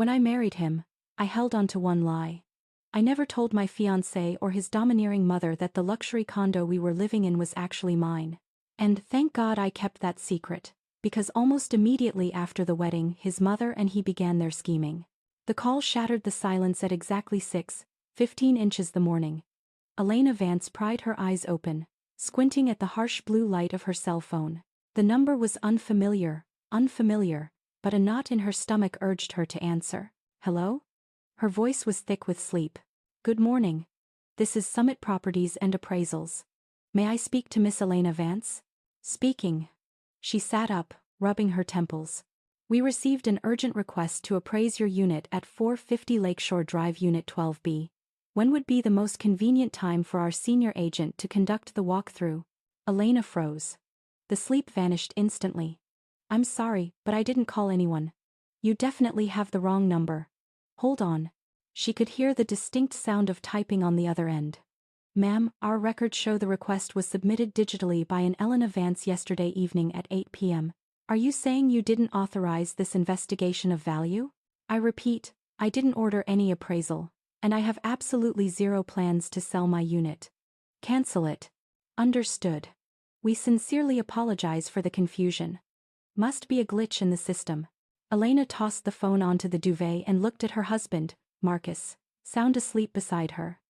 When I married him, I held on to one lie. I never told my fiancé or his domineering mother that the luxury condo we were living in was actually mine. And thank God I kept that secret, because almost immediately after the wedding his mother and he began their scheming. The call shattered the silence at exactly 6:15 inches the morning. Elena Vance pried her eyes open, squinting at the harsh blue light of her cell phone. The number was unfamiliar, but a knot in her stomach urged her to answer. Hello? Her voice was thick with sleep. Good morning. This is Summit Properties and Appraisals. May I speak to Miss Elena Vance? Speaking. She sat up, rubbing her temples. We received an urgent request to appraise your unit at 450 Lakeshore Drive Unit 12B. When would be the most convenient time for our senior agent to conduct the walkthrough? Elena froze. The sleep vanished instantly. I'm sorry, but I didn't call anyone. You definitely have the wrong number. Hold on. She could hear the distinct sound of typing on the other end. Ma'am, our records show the request was submitted digitally by an Elena Vance yesterday evening at 8 p.m. Are you saying you didn't authorize this investigation of value? I repeat, I didn't order any appraisal, and I have absolutely zero plans to sell my unit. Cancel it. Understood. We sincerely apologize for the confusion. Must be a glitch in the system. Elena tossed the phone onto the duvet and looked at her husband, Marcus, sound asleep beside her.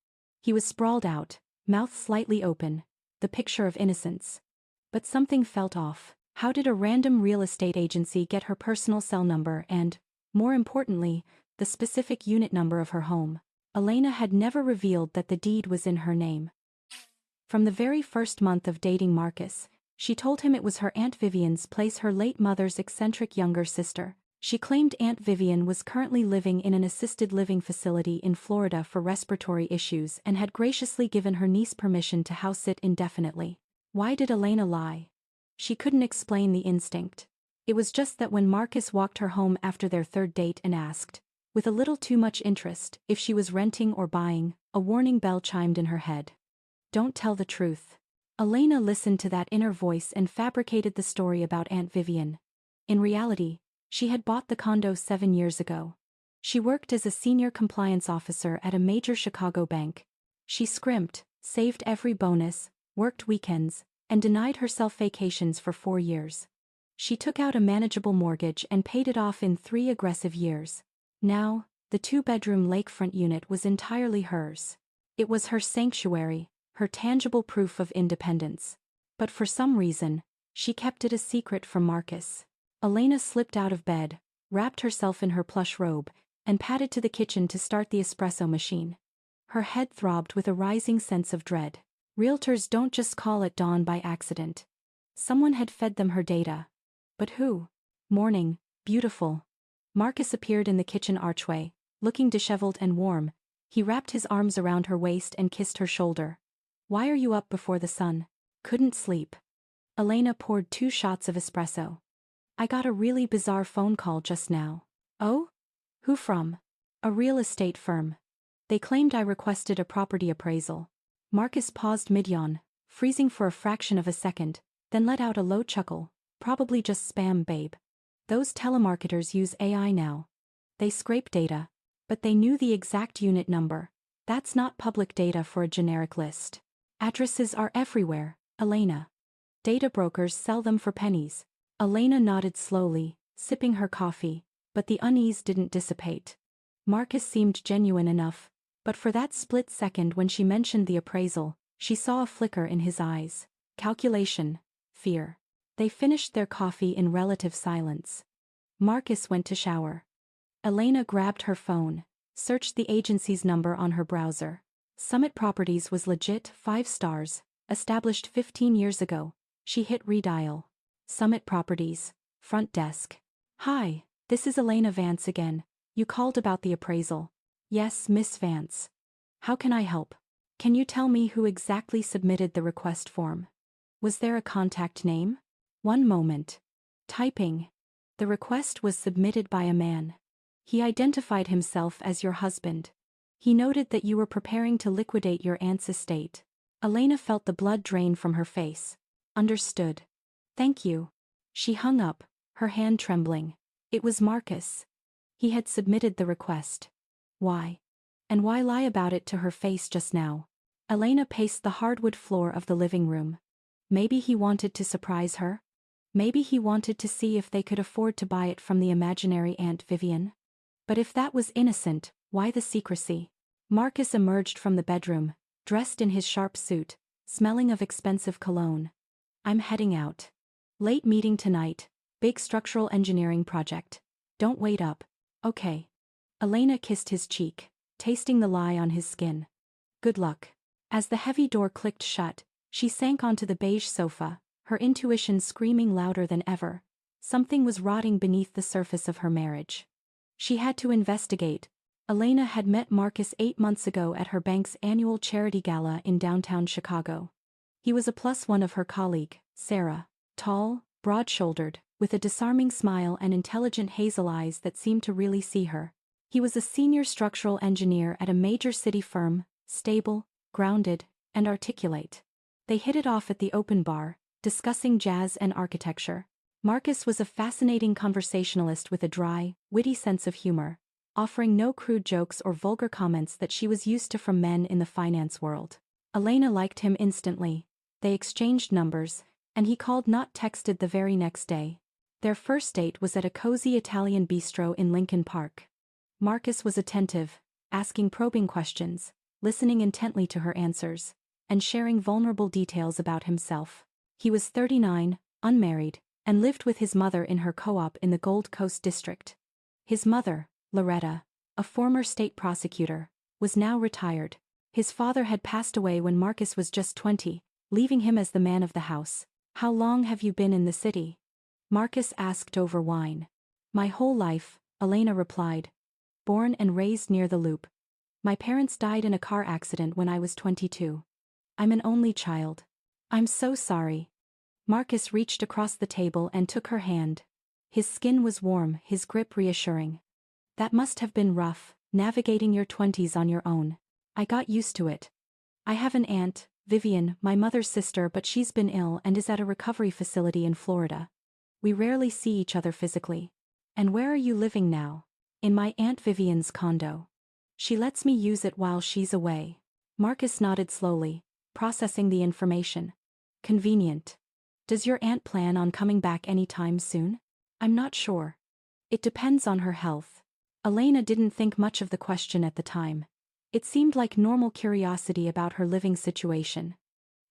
He was sprawled out, mouth slightly open, the picture of innocence. But something felt off. How did a random real estate agency get her personal cell number and, more importantly, the specific unit number of her home? Elena had never revealed that the deed was in her name. From the very first month of dating Marcus, she told him it was her Aunt Vivian's place, her late mother's eccentric younger sister. She claimed Aunt Vivian was currently living in an assisted living facility in Florida for respiratory issues and had graciously given her niece permission to house sit indefinitely. Why did Elena lie? She couldn't explain the instinct. It was just that when Marcus walked her home after their third date and asked, with a little too much interest, if she was renting or buying, a warning bell chimed in her head. Don't tell the truth. Elena listened to that inner voice and fabricated the story about Aunt Vivian. In reality, she had bought the condo 7 years ago. She worked as a senior compliance officer at a major Chicago bank. She scrimped, saved every bonus, worked weekends, and denied herself vacations for 4 years. She took out a manageable mortgage and paid it off in 3 aggressive years. Now, the 2-bedroom lakefront unit was entirely hers. It was her sanctuary, her tangible proof of independence. But for some reason, she kept it a secret from Marcus. Elena slipped out of bed, wrapped herself in her plush robe, and padded to the kitchen to start the espresso machine. Her head throbbed with a rising sense of dread. Realtors don't just call at dawn by accident. Someone had fed them her data. But who? Morning, beautiful. Marcus appeared in the kitchen archway, looking disheveled and warm. He wrapped his arms around her waist and kissed her shoulder. Why are you up before the sun? Couldn't sleep. Elena poured 2 shots of espresso. I got a really bizarre phone call just now. Oh? Who from? A real estate firm. They claimed I requested a property appraisal. Marcus paused mid-yawn, freezing for a fraction of a second, then let out a low chuckle. Probably just spam, babe. Those telemarketers use AI now. They scrape data, but they knew the exact unit number. That's not public data for a generic list. Addresses are everywhere, Elena. Data brokers sell them for pennies. Elena nodded slowly, sipping her coffee, but the unease didn't dissipate. Marcus seemed genuine enough, but for that split second when she mentioned the appraisal, she saw a flicker in his eyes. Calculation, fear. They finished their coffee in relative silence. Marcus went to shower. Elena grabbed her phone, searched the agency's number on her browser. Summit Properties was legit, 5 stars, established 15 years ago. She hit redial. Summit Properties, front desk. Hi, this is Elena Vance again. You called about the appraisal. Yes, Miss Vance. How can I help? Can you tell me who exactly submitted the request form? Was there a contact name? One moment. Typing. The request was submitted by a man. He identified himself as your husband. He noted that you were preparing to liquidate your aunt's estate. Elena felt the blood drain from her face. Understood. Thank you. She hung up, her hand trembling. It was Marcus. He had submitted the request. Why? And why lie about it to her face just now? Elena paced the hardwood floor of the living room. Maybe he wanted to surprise her? Maybe he wanted to see if they could afford to buy it from the imaginary Aunt Vivian? But if that was innocent, why the secrecy? Marcus emerged from the bedroom, dressed in his sharp suit, smelling of expensive cologne. I'm heading out. Late meeting tonight, big structural engineering project. Don't wait up. Okay. Elena kissed his cheek, tasting the lie on his skin. Good luck. As the heavy door clicked shut, she sank onto the beige sofa, her intuition screaming louder than ever. Something was rotting beneath the surface of her marriage. She had to investigate. Elena had met Marcus 8 months ago at her bank's annual charity gala in downtown Chicago. He was a +1 of her colleague, Sarah, tall, broad-shouldered, with a disarming smile and intelligent hazel eyes that seemed to really see her. He was a senior structural engineer at a major city firm, stable, grounded, and articulate. They hit it off at the open bar, discussing jazz and architecture. Marcus was a fascinating conversationalist with a dry, witty sense of humor, offering no crude jokes or vulgar comments that she was used to from men in the finance world. Elena liked him instantly. They exchanged numbers, and he called not texted the very next day. Their first date was at a cozy Italian bistro in Lincoln Park. Marcus was attentive, asking probing questions, listening intently to her answers, and sharing vulnerable details about himself. He was 39, unmarried, and lived with his mother in her co-op in the Gold Coast district. His mother, Loretta, a former state prosecutor, was now retired. His father had passed away when Marcus was just 20, leaving him as the man of the house. How long have you been in the city? Marcus asked over wine. My whole life, Elena replied. Born and raised near the Loop. My parents died in a car accident when I was 22. I'm an only child. I'm so sorry. Marcus reached across the table and took her hand. His skin was warm, his grip reassuring. That must have been rough, navigating your 20s on your own. I got used to it. I have an aunt, Vivian, my mother's sister, but she's been ill and is at a recovery facility in Florida. We rarely see each other physically. And where are you living now? In my Aunt Vivian's condo. She lets me use it while she's away. Marcus nodded slowly, processing the information. Convenient. Does your aunt plan on coming back anytime soon? I'm not sure. It depends on her health. Elena didn't think much of the question at the time. It seemed like normal curiosity about her living situation.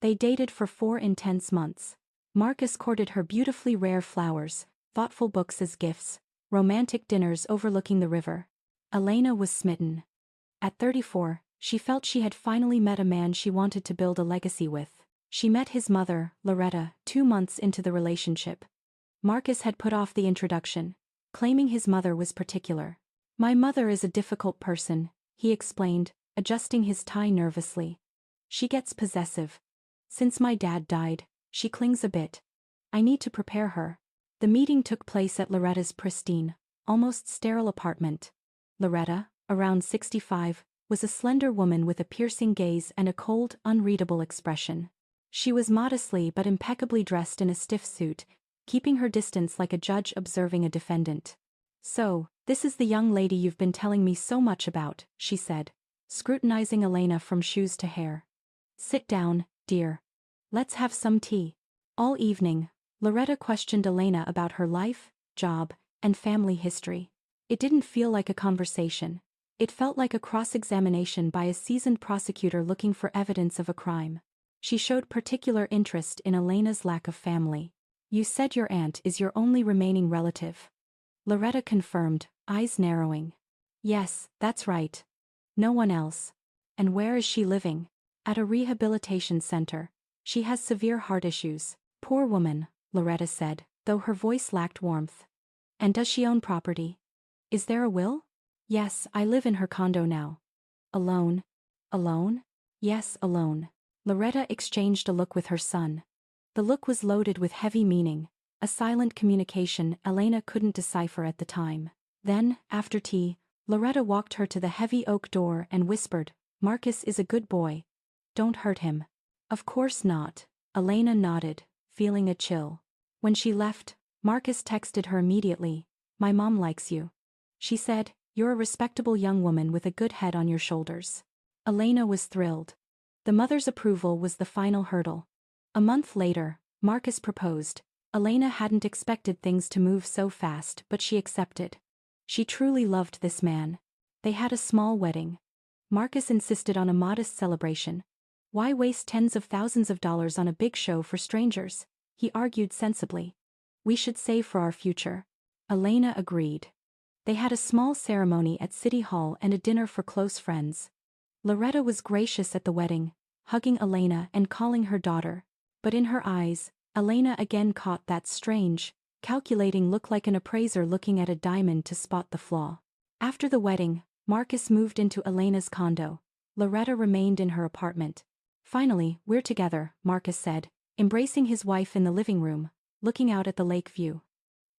They dated for 4 intense months. Marcus courted her beautifully rare flowers, thoughtful books as gifts, romantic dinners overlooking the river. Elena was smitten. At 34, she felt she had finally met a man she wanted to build a legacy with. She met his mother, Loretta, 2 months into the relationship. Marcus had put off the introduction, claiming his mother was particular. My mother is a difficult person, he explained, adjusting his tie nervously. She gets possessive. Since my dad died, she clings a bit. I need to prepare her. The meeting took place at Loretta's pristine, almost sterile apartment. Loretta, around 65, was a slender woman with a piercing gaze and a cold, unreadable expression. She was modestly but impeccably dressed in a stiff suit, keeping her distance like a judge observing a defendant. So, this is the young lady you've been telling me so much about, she said, scrutinizing Elena from shoes to hair. Sit down, dear. Let's have some tea. All evening, Loretta questioned Elena about her life, job, and family history. It didn't feel like a conversation. It felt like a cross-examination by a seasoned prosecutor looking for evidence of a crime. She showed particular interest in Elena's lack of family. You said your aunt is your only remaining relative. Loretta confirmed, eyes narrowing. Yes, that's right. No one else. And where is she living? At a rehabilitation center. She has severe heart issues. Poor woman, Loretta said, though her voice lacked warmth. And does she own property? Is there a will? Yes, I live in her condo now. Alone? Alone? Yes, alone. Loretta exchanged a look with her son. The look was loaded with heavy meaning, a silent communication Elena couldn't decipher at the time. Then, after tea, Loretta walked her to the heavy oak door and whispered, Marcus is a good boy. Don't hurt him. Of course not. Elena nodded, feeling a chill. When she left, Marcus texted her immediately, My mom likes you. She said, "You're a respectable young woman with a good head on your shoulders." Elena was thrilled. The mother's approval was the final hurdle. A month later, Marcus proposed. Elena hadn't expected things to move so fast, but she accepted. She truly loved this man. They had a small wedding. Marcus insisted on a modest celebration. Why waste tens of thousands of dollars on a big show for strangers? He argued sensibly. We should save for our future. Elena agreed. They had a small ceremony at City Hall and a dinner for close friends. Loretta was gracious at the wedding, hugging Elena and calling her daughter. But in her eyes, Elena again caught that strange, calculating look like an appraiser looking at a diamond to spot the flaw. After the wedding, Marcus moved into Elena's condo. Loretta remained in her apartment. "Finally, we're together," Marcus said, embracing his wife in the living room, looking out at the lake view.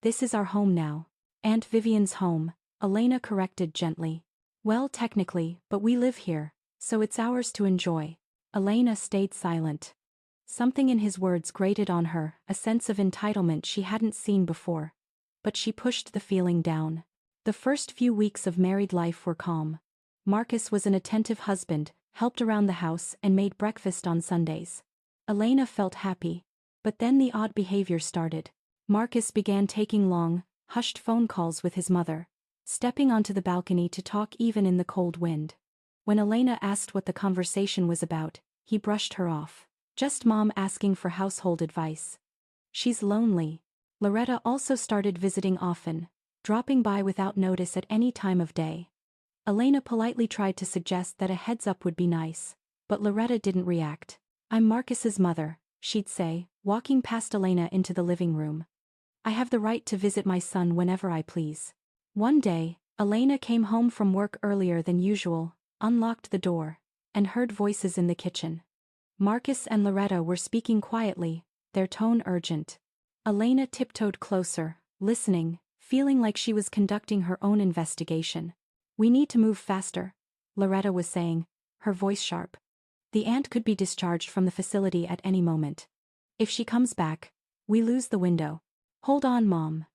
"This is our home now." "Aunt Vivian's home," Elena corrected gently. "Well, technically, but we live here, so it's ours to enjoy." Elena stayed silent. Something in his words grated on her, a sense of entitlement she hadn't seen before. But she pushed the feeling down. The first few weeks of married life were calm. Marcus was an attentive husband, helped around the house and made breakfast on Sundays. Elena felt happy. But then the odd behavior started. Marcus began taking long, hushed phone calls with his mother, stepping onto the balcony to talk even in the cold wind. When Elena asked what the conversation was about, he brushed her off. "Just Mom asking for household advice. She's lonely." Loretta also started visiting often, dropping by without notice at any time of day. Elena politely tried to suggest that a heads-up would be nice, but Loretta didn't react. "I'm Marcus's mother," she'd say, walking past Elena into the living room. "I have the right to visit my son whenever I please." One day, Elena came home from work earlier than usual, unlocked the door, and heard voices in the kitchen. Marcus and Loretta were speaking quietly, their tone urgent. Elena tiptoed closer, listening, feeling like she was conducting her own investigation. "We need to move faster," Loretta was saying, her voice sharp. "The aunt could be discharged from the facility at any moment. If she comes back, we lose the window." "Hold on, Mom.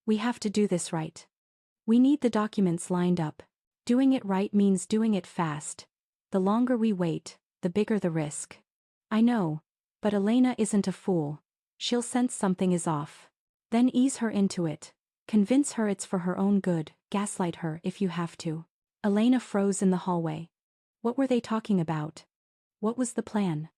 We have to do this right. We need the documents lined up. Doing it right means doing it fast. The longer we wait, the bigger the risk." "I know. But Elena isn't a fool. She'll sense something is off. Then ease her into it. Convince her it's for her own good, gaslight her if you have to." Elena froze in the hallway. What were they talking about? What was the plan?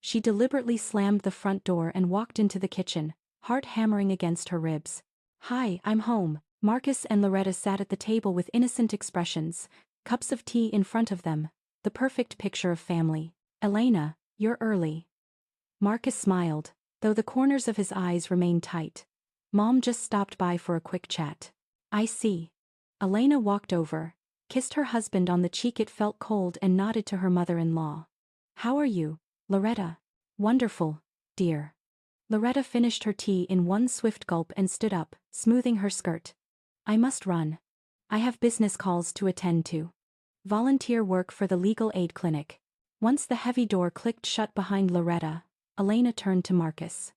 She deliberately slammed the front door and walked into the kitchen, heart hammering against her ribs. "Hi, I'm home." Marcus and Loretta sat at the table with innocent expressions, cups of tea in front of them, the perfect picture of family. "Elena, you're early." Marcus smiled, though the corners of his eyes remained tight. "Mom just stopped by for a quick chat." "I see." Elena walked over, kissed her husband on the cheek. It felt cold, and nodded to her mother-in-law. "How are you, Loretta?" "Wonderful, dear." Loretta finished her tea in one swift gulp and stood up, smoothing her skirt. "I must run. I have business calls to attend to. Volunteer work for the legal aid clinic." Once the heavy door clicked shut behind Loretta, Elena turned to Marcus.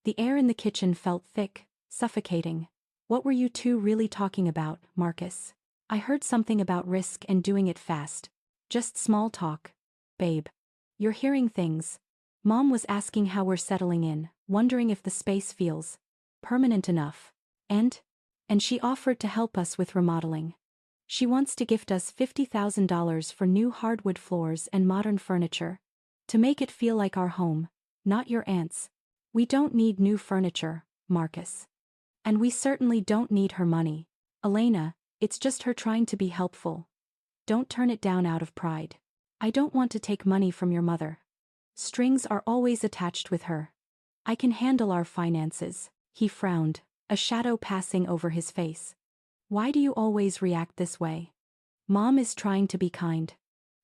The air in the kitchen felt thick, suffocating. "What were you two really talking about, Marcus?" "I heard something about risk and doing it fast." "Just small talk, babe. You're hearing things." "Mom was asking how we're settling in, wondering if the space feels permanent enough. And she offered to help us with remodeling. She wants to gift us $50,000 for new hardwood floors and modern furniture. To make it feel like our home, not your aunt's." "We don't need new furniture, Marcus. And we certainly don't need her money. Elena, it's just her trying to be helpful. Don't turn it down out of pride." "I don't want to take money from your mother. Strings are always attached with her. I can handle our finances." He frowned, a shadow passing over his face. "Why do you always react this way?" "Mom is trying to be kind.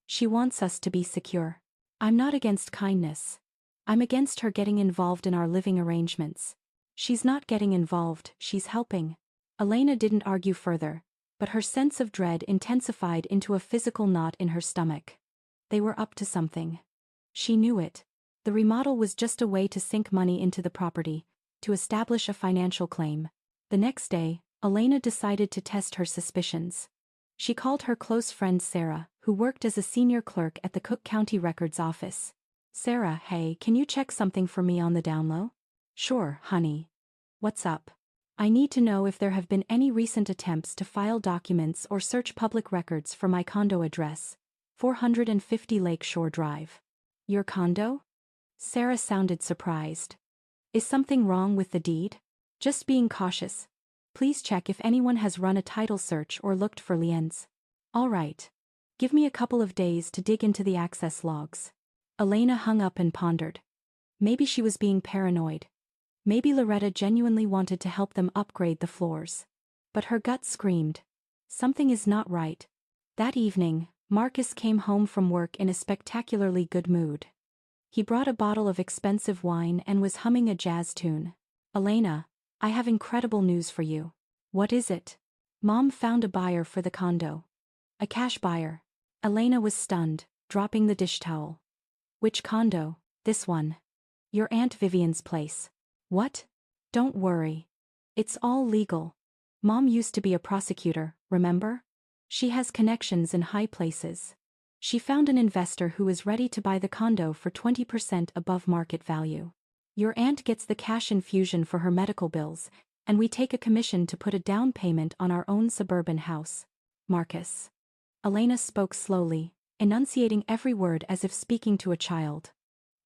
She wants us to be secure." "I'm not against kindness. I'm against her getting involved in our living arrangements." "She's not getting involved, she's helping." Elena didn't argue further, but her sense of dread intensified into a physical knot in her stomach. They were up to something. She knew it. The remodel was just a way to sink money into the property, to establish a financial claim. The next day, Elena decided to test her suspicions. She called her close friend Sarah, who worked as a senior clerk at the Cook County Records office. Sarah, hey, can you check something for me on the down low? Sure, honey. What's up? I need to know if there have been any recent attempts to file documents or search public records for my condo address, 450 Lakeshore Drive. Your condo? Sarah sounded surprised. Is something wrong with the deed? Just being cautious. Please check if anyone has run a title search or looked for liens. All right. Give me a couple of days to dig into the access logs. Elena hung up and pondered. Maybe she was being paranoid. Maybe Loretta genuinely wanted to help them upgrade the floors. But her gut screamed. Something is not right. That evening, Marcus came home from work in a spectacularly good mood. He brought a bottle of expensive wine and was humming a jazz tune. Elena, I have incredible news for you. What is it? Mom found a buyer for the condo. A cash buyer. Elena was stunned, dropping the dish towel. Which condo? This one. Your Aunt Vivian's place. What? Don't worry. It's all legal. Mom used to be a prosecutor, remember? She has connections in high places. She found an investor who is ready to buy the condo for 20% above market value. Your aunt gets the cash infusion for her medical bills, and we take a commission to put a down payment on our own suburban house. Marcus. Elena spoke slowly, enunciating every word as if speaking to a child.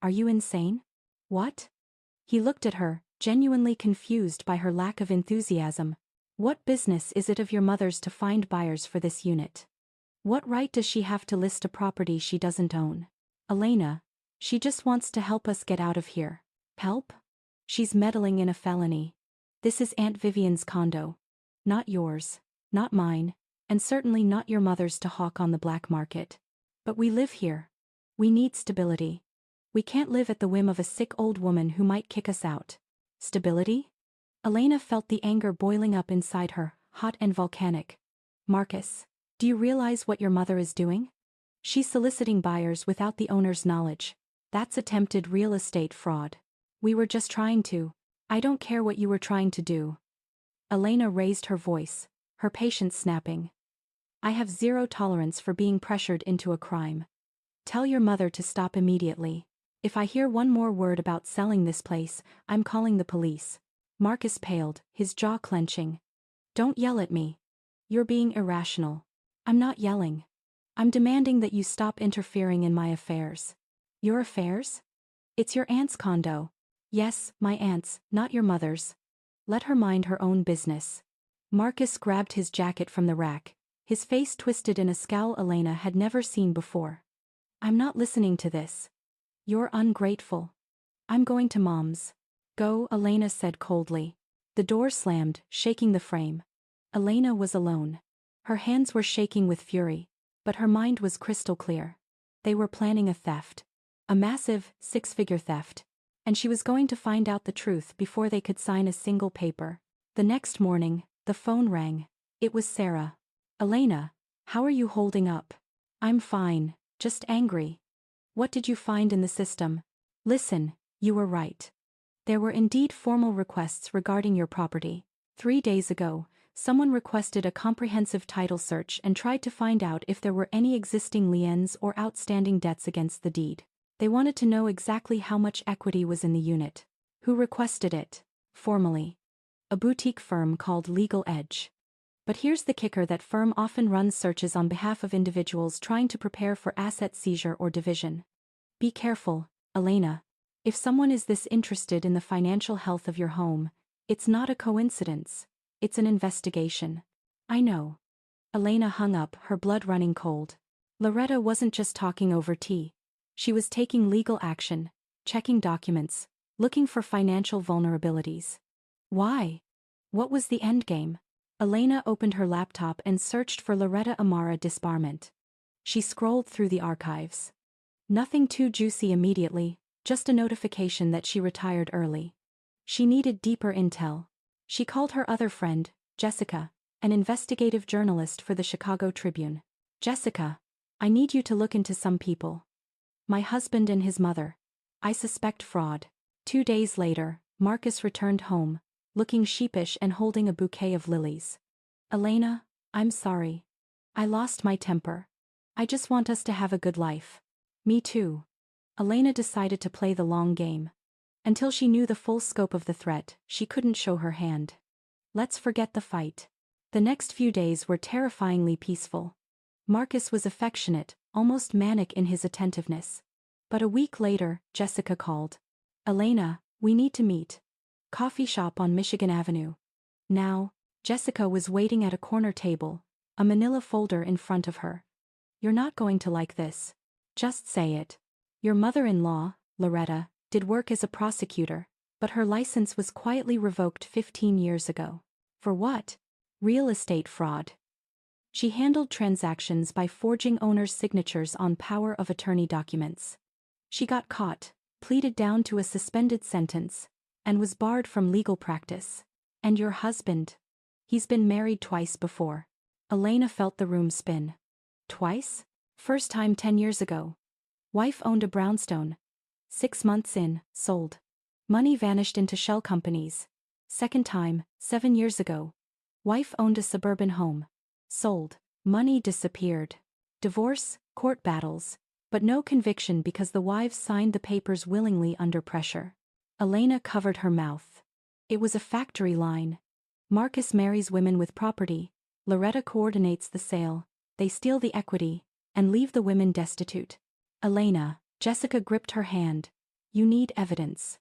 Are you insane? What? He looked at her, genuinely confused by her lack of enthusiasm. What business is it of your mother's to find buyers for this unit? What right does she have to list a property she doesn't own? Elena, she just wants to help us get out of here. Help? She's meddling in a felony. This is Aunt Vivian's condo. Not yours, not mine, and certainly not your mother's to hawk on the black market. But we live here. We need stability. We can't live at the whim of a sick old woman who might kick us out. Stability? Elena felt the anger boiling up inside her, hot and volcanic. Marcus, do you realize what your mother is doing? She's soliciting buyers without the owner's knowledge. That's attempted real estate fraud. We were just trying to. I don't care what you were trying to do. Elena raised her voice, her patience snapping. I have zero tolerance for being pressured into a crime. Tell your mother to stop immediately. If I hear one more word about selling this place, I'm calling the police. Marcus paled, his jaw clenching. Don't yell at me. You're being irrational. I'm not yelling. I'm demanding that you stop interfering in my affairs. Your affairs? It's your aunt's condo. Yes, my aunt's, not your mother's. Let her mind her own business. Marcus grabbed his jacket from the rack, his face twisted in a scowl Elena had never seen before. I'm not listening to this. You're ungrateful. I'm going to Mom's. Go, Elena said coldly. The door slammed, shaking the frame. Elena was alone. Her hands were shaking with fury, but her mind was crystal clear. They were planning a theft. A massive, six-figure theft. And she was going to find out the truth before they could sign a single paper. The next morning, the phone rang. It was Sarah. Elena, how are you holding up? I'm fine, just angry. What did you find in the system? Listen, you were right. There were indeed formal requests regarding your property. 3 days ago, someone requested a comprehensive title search and tried to find out if there were any existing liens or outstanding debts against the deed. They wanted to know exactly how much equity was in the unit. Who requested it? Formally. A boutique firm called Legal Edge. But here's the kicker: that firm often runs searches on behalf of individuals trying to prepare for asset seizure or division. Be careful, Elena. If someone is this interested in the financial health of your home, it's not a coincidence. It's an investigation. I know. Elena hung up, her blood running cold. Loretta wasn't just talking over tea. She was taking legal action, checking documents, looking for financial vulnerabilities. Why? What was the endgame? Elena opened her laptop and searched for Loretta Amara disbarment. She scrolled through the archives. Nothing too juicy immediately, just a notification that she retired early. She needed deeper intel. She called her other friend, Jessica, an investigative journalist for the Chicago Tribune. Jessica, I need you to look into some people. My husband and his mother. I suspect fraud. 2 days later, Marcus returned home, looking sheepish and holding a bouquet of lilies. Elena, I'm sorry. I lost my temper. I just want us to have a good life. Me too. Elena decided to play the long game. Until she knew the full scope of the threat, she couldn't show her hand. Let's forget the fight. The next few days were terrifyingly peaceful. Marcus was affectionate, almost manic in his attentiveness. But a week later, Jessica called. Elena, we need to meet. Coffee shop on Michigan Avenue. Now, Jessica was waiting at a corner table, a manila folder in front of her. You're not going to like this. Just say it. Your mother-in-law, Loretta, did work as a prosecutor, but her license was quietly revoked 15 years ago. For what? Real estate fraud. She handled transactions by forging owners' signatures on power of attorney documents. She got caught, pleaded down to a suspended sentence, and was barred from legal practice. And your husband? He's been married twice before. Elena felt the room spin. Twice? First time 10 years ago. Wife owned a brownstone. 6 months in, sold. Money vanished into shell companies. Second time, 7 years ago. Wife owned a suburban home. Sold. Money disappeared. Divorce, court battles, but no conviction because the wives signed the papers willingly under pressure. Elena covered her mouth. It was a factory line. Marcus marries women with property. Loretta coordinates the sale. They steal the equity and leave the women destitute. Elena, Jessica gripped her hand. You need evidence.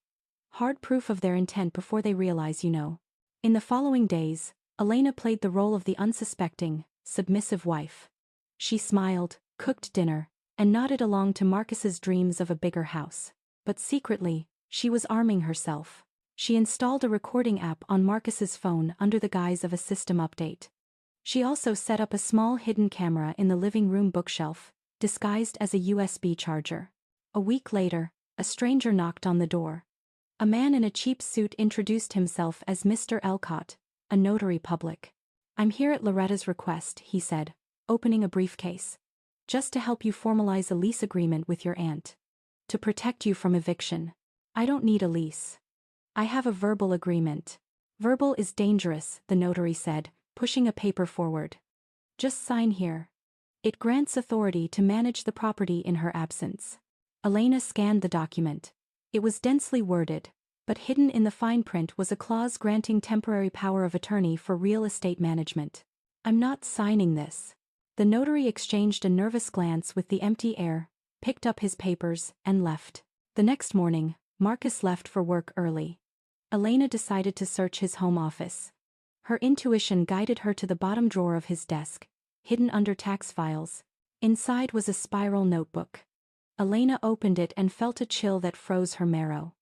Hard proof of their intent before they realize you know. In the following days, Elena played the role of the unsuspecting, submissive wife. She smiled, cooked dinner, and nodded along to Marcus's dreams of a bigger house. But secretly, she was arming herself. She installed a recording app on Marcus's phone under the guise of a system update. She also set up a small hidden camera in the living room bookshelf, disguised as a USB charger. A week later, a stranger knocked on the door. A man in a cheap suit introduced himself as Mr. Elcott, a notary public. I'm here at Loretta's request, he said, opening a briefcase. Just to help you formalize a lease agreement with your aunt. To protect you from eviction. I don't need a lease. I have a verbal agreement. Verbal is dangerous, the notary said, pushing a paper forward. Just sign here. It grants authority to manage the property in her absence. Elena scanned the document. It was densely worded, but hidden in the fine print was a clause granting temporary power of attorney for real estate management. I'm not signing this. The notary exchanged a nervous glance with the empty air, picked up his papers, and left. The next morning, Marcus left for work early. Elena decided to search his home office. Her intuition guided her to the bottom drawer of his desk, hidden under tax files. Inside was a spiral notebook. Elena opened it and felt a chill that froze her marrow.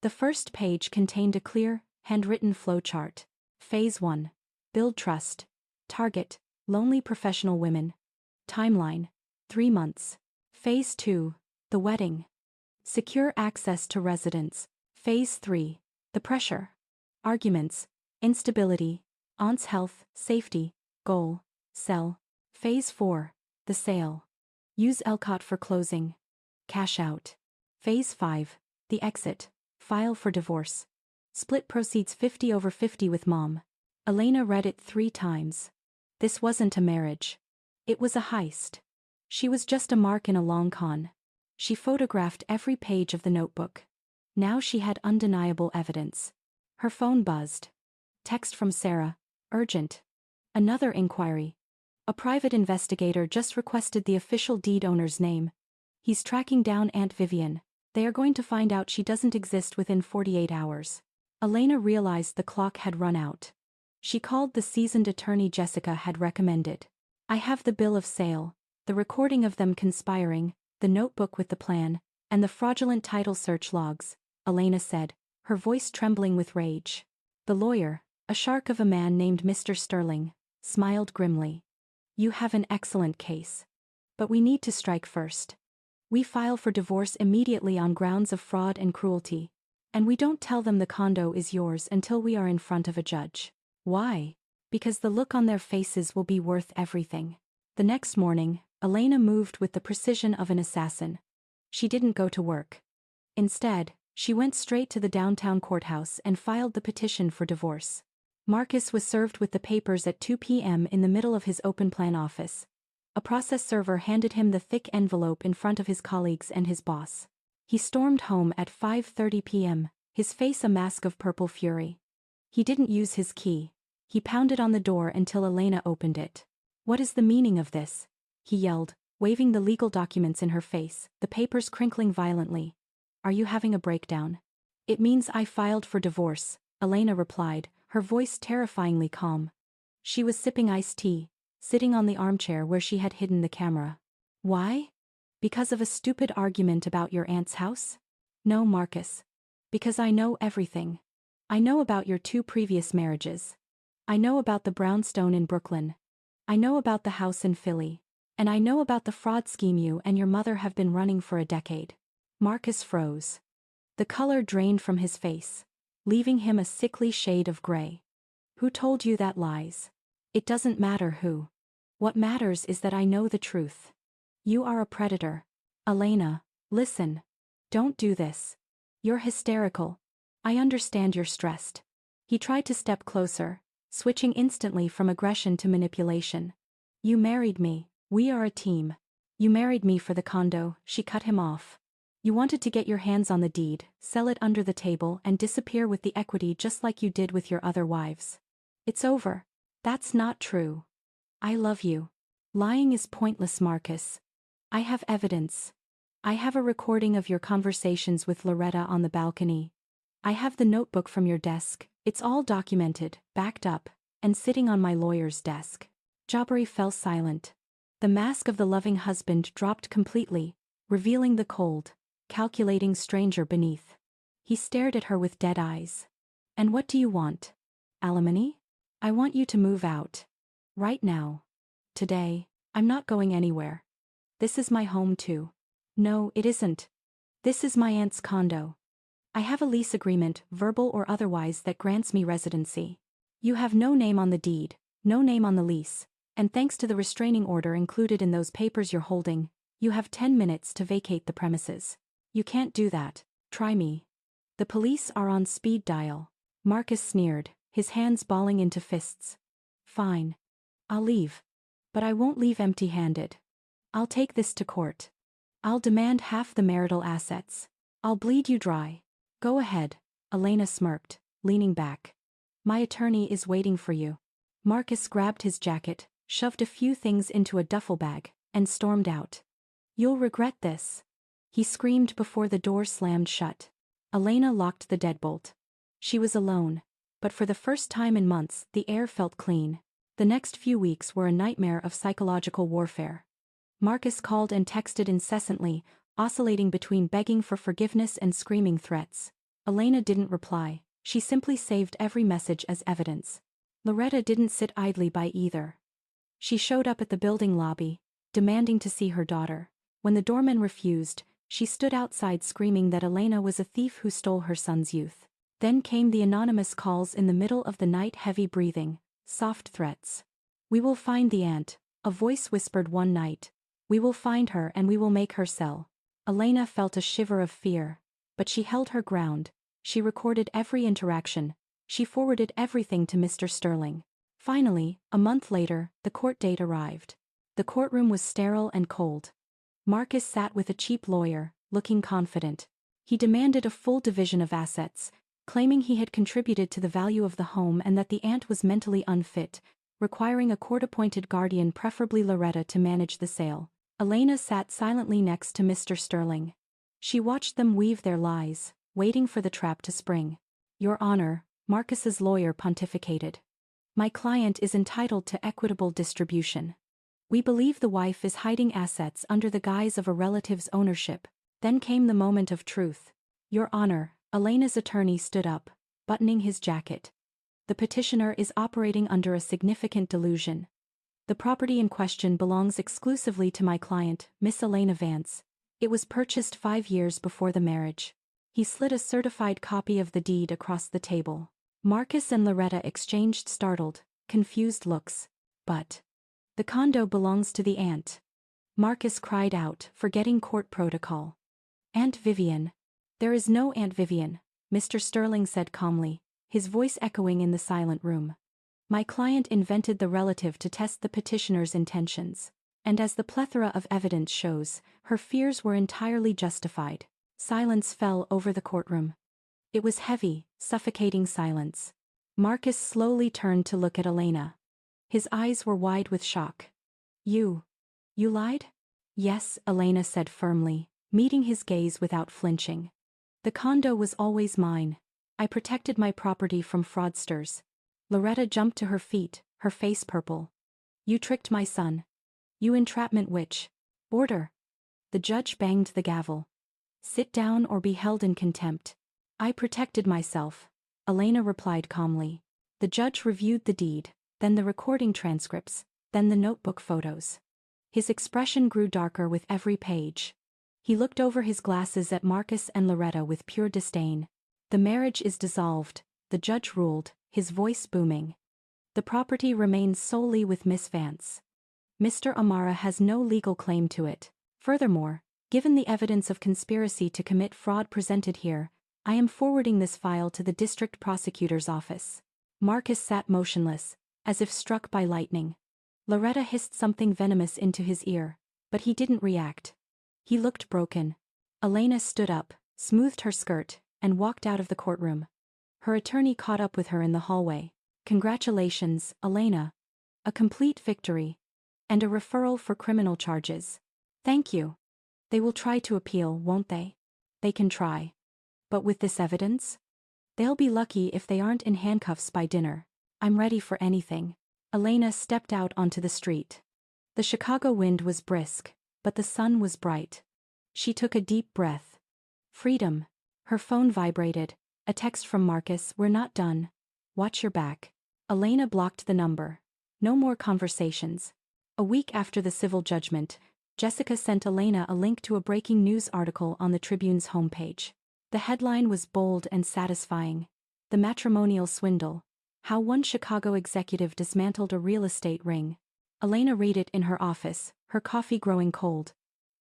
The first page contained a clear, handwritten flowchart. Phase 1. Build trust. Target, lonely professional women. Timeline, 3 months. Phase 2. The wedding. Secure access to residence. Phase 3. The pressure. Arguments, instability, aunt's health, safety, goal, sell. Phase 4. The sale. Use Elcott for closing. Cash out. Phase 5. The exit. File for divorce. Split proceeds 50/50 with mom. Elena read it 3 times. This wasn't a marriage. It was a heist. She was just a mark in a long con. She photographed every page of the notebook. Now she had undeniable evidence. Her phone buzzed. Text from Sarah. Urgent. Another inquiry. A private investigator just requested the official deed owner's name. He's tracking down Aunt Vivian. They are going to find out she doesn't exist within 48 hours. Elena realized the clock had run out. She called the seasoned attorney Jessica had recommended. I have the bill of sale, the recording of them conspiring, the notebook with the plan, and the fraudulent title search logs, Elena said, her voice trembling with rage. The lawyer, a shark of a man named Mr. Sterling, smiled grimly. You have an excellent case. But we need to strike first. We file for divorce immediately on grounds of fraud and cruelty. And we don't tell them the condo is yours until we are in front of a judge. Why? Because the look on their faces will be worth everything. The next morning, Elena moved with the precision of an assassin. She didn't go to work. Instead, She went straight to the downtown courthouse and filed the petition for divorce. Marcus was served with the papers at 2 p.m. in the middle of his open-plan office. A process server handed him the thick envelope in front of his colleagues and his boss. He stormed home at 5:30 p.m., his face a mask of purple fury. He didn't use his key. He pounded on the door until Elena opened it. "What is the meaning of this?" he yelled, waving the legal documents in her face, the papers crinkling violently. "Are you having a breakdown?" "It means I filed for divorce," Elena replied, her voice terrifyingly calm. She was sipping iced tea, sitting on the armchair where she had hidden the camera. "Why? Because of a stupid argument about your aunt's house?" "No, Marcus. Because I know everything. I know about your 2 previous marriages. I know about the brownstone in Brooklyn. I know about the house in Philly. And I know about the fraud scheme you and your mother have been running for a decade." Marcus froze. The color drained from his face, leaving him a sickly shade of gray. "Who told you that lies?" "It doesn't matter who. What matters is that I know the truth. You are a predator. Elena, listen. Don't do this. You're hysterical. I understand you're stressed." He tried to step closer, switching instantly from aggression to manipulation. "You married me. We are a team. You married me for the condo," she cut him off. "You wanted to get your hands on the deed, sell it under the table and disappear with the equity just like you did with your other wives. It's over. That's not true. I love you. Lying is pointless, Marcus. I have evidence. I have a recording of your conversations with Loretta on the balcony. I have the notebook from your desk. It's all documented, backed up, and sitting on my lawyer's desk." Jabari fell silent. The mask of the loving husband dropped completely, revealing the cold, calculating stranger beneath. He stared at her with dead eyes. "And what do you want? Alimony? I want you to move out. Right now. Today. I'm not going anywhere. This is my home too." "No, it isn't. This is my aunt's condo. I have a lease agreement, verbal or otherwise, that grants me residency. You have no name on the deed, no name on the lease, and thanks to the restraining order included in those papers you're holding, you have 10 minutes to vacate the premises. You can't do that. Try me." "The police are on speed dial." Marcus sneered, his hands balling into fists. "Fine. I'll leave. But I won't leave empty-handed. I'll take this to court. I'll demand half the marital assets. I'll bleed you dry." "Go ahead," Elena smirked, leaning back. "My attorney is waiting for you." Marcus grabbed his jacket, shoved a few things into a duffel bag, and stormed out. "You'll regret this," he screamed before the door slammed shut. Elena locked the deadbolt. She was alone, but for the first time in months the air felt clean. The next few weeks were a nightmare of psychological warfare. Marcus called and texted incessantly, oscillating between begging for forgiveness and screaming threats. Elena didn't reply, she simply saved every message as evidence. Loretta didn't sit idly by either. She showed up at the building lobby, demanding to see her daughter. When the doorman refused, she stood outside screaming that Elena was a thief who stole her son's youth. Then came the anonymous calls in the middle of the night, heavy breathing, soft threats. "We will find the aunt," a voice whispered one night. "We will find her and we will make her sell." Elena felt a shiver of fear, but she held her ground. She recorded every interaction. She forwarded everything to Mr. Sterling. Finally, a month later, the court date arrived. The courtroom was sterile and cold. Marcus sat with a cheap lawyer, looking confident. He demanded a full division of assets, claiming he had contributed to the value of the home and that the aunt was mentally unfit, requiring a court-appointed guardian, preferably Loretta, to manage the sale. Elena sat silently next to Mr. Sterling. She watched them weave their lies, waiting for the trap to spring. "Your Honor," Marcus's lawyer pontificated. "My client is entitled to equitable distribution. We believe the wife is hiding assets under the guise of a relative's ownership." Then came the moment of truth. "Your Honor," Elena's attorney stood up, buttoning his jacket. "The petitioner is operating under a significant delusion. The property in question belongs exclusively to my client, Miss Elena Vance. It was purchased 5 years before the marriage." He slid a certified copy of the deed across the table. Marcus and Loretta exchanged startled, confused looks. "But the condo belongs to the aunt," Marcus cried out, forgetting court protocol. "Aunt Vivian." There is no Aunt Vivian, Mr. Sterling said calmly, his voice echoing in the silent room. My client invented the relative to test the petitioner's intentions, and as the plethora of evidence shows, her fears were entirely justified. Silence fell over the courtroom. It was heavy, suffocating silence. Marcus slowly turned to look at Elena. His eyes were wide with shock. You lied? Yes, Elena said firmly, meeting his gaze without flinching. The condo was always mine. I protected my property from fraudsters. Loretta jumped to her feet, her face purple. You tricked my son. You entrapment witch. Order. The judge banged the gavel. Sit down or be held in contempt. I protected myself, Elena replied calmly. The judge reviewed the deed, then the recording transcripts, then the notebook photos. His expression grew darker with every page. He looked over his glasses at Marcus and Loretta with pure disdain. The marriage is dissolved, the judge ruled, his voice booming. The property remains solely with Miss Vance. Mr. Amara has no legal claim to it. Furthermore, given the evidence of conspiracy to commit fraud presented here, I am forwarding this file to the district prosecutor's office. Marcus sat motionless, as if struck by lightning. Loretta hissed something venomous into his ear, but he didn't react. He looked broken. Elena stood up, smoothed her skirt, and walked out of the courtroom. Her attorney caught up with her in the hallway. Congratulations, Elena. A complete victory. And a referral for criminal charges. Thank you. They will try to appeal, won't they? They can try. But with this evidence? They'll be lucky if they aren't in handcuffs by dinner. I'm ready for anything. Elena stepped out onto the street. The Chicago wind was brisk, but the sun was bright. She took a deep breath. Freedom. Her phone vibrated. A text from Marcus, we're not done. Watch your back. Elena blocked the number. No more conversations. A week after the civil judgment, Jessica sent Elena a link to a breaking news article on the Tribune's homepage. The headline was bold and satisfying. The matrimonial swindle. How one Chicago executive dismantled a real estate ring. Elena read it in her office, her coffee growing cold.